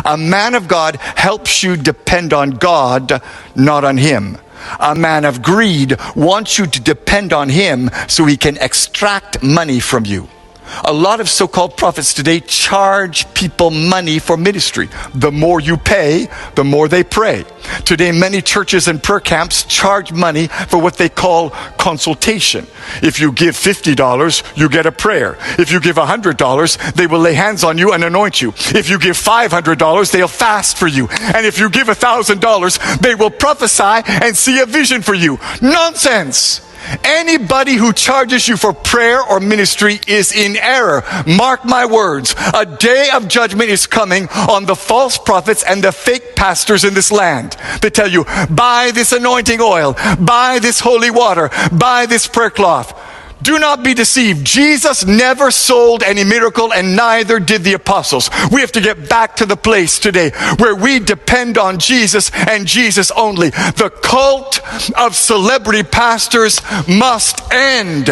A man of God helps you depend on God, not on him. A man of greed wants you to depend on him so he can extract money from you. A lot of so-called prophets today charge people money for ministry. The more you pay, the more they pray. Today, many churches and prayer camps charge money for what they call consultation. If you give $50, you get a prayer. If you give $100, they will lay hands on you and anoint you. If you give $500, they'll fast for you. And if you give $1,000, they will prophesy and see a vision for you. Nonsense! Anybody who charges you for prayer or ministry is in error. Mark my words. A day of judgment is coming on the false prophets and the fake pastors in this land. They tell you, buy this anointing oil, buy this holy water, buy this prayer cloth. Do not be deceived. Jesus never sold any miracle, and neither did the apostles. We have to get back to the place today where we depend on Jesus and Jesus only. The cult of celebrity pastors must end.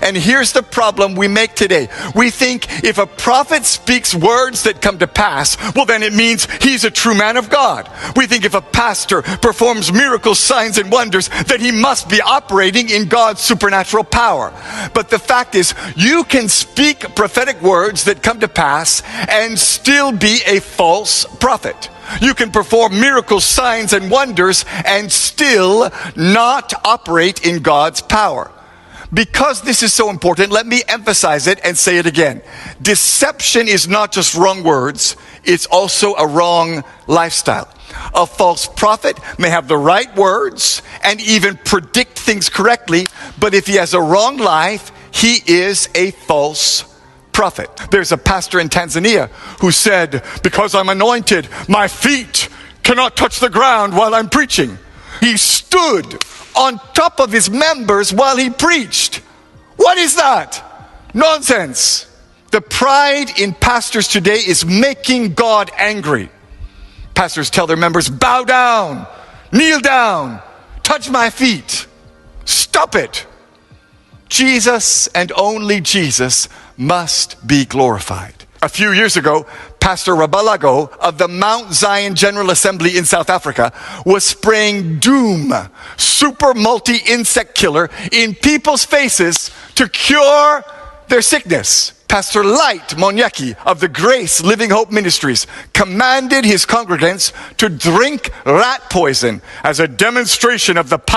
And here's the problem we make today. We think if a prophet speaks words that come to pass, well, then it means he's a true man of God. We think if a pastor performs miracles, signs, and wonders, that he must be operating in God's supernatural power. But the fact is, you can speak prophetic words that come to pass and still be a false prophet. You can perform miracles, signs, and wonders and still not operate in God's power. Because this is so important, let me emphasize it and say it again. Deception is not just wrong words, it's also a wrong lifestyle. A false prophet may have the right words and even predict things correctly, but if he has a wrong life, he is a false prophet. There's a pastor in Tanzania who said, because I'm anointed, my feet cannot touch the ground while I'm preaching. He stood on top of his members while he preached. What is that? Nonsense. The pride in pastors today is making God angry. Pastors tell their members, bow down, kneel down, touch my feet. Stop it. Jesus and only Jesus must be glorified. A few years ago, Pastor Rabalago of the Mount Zion General Assembly in South Africa was spraying Doom, super multi-insect killer, in people's faces to cure their sickness. Pastor Light Monyaki of the Grace Living Hope Ministries commanded his congregants to drink rat poison as a demonstration of the power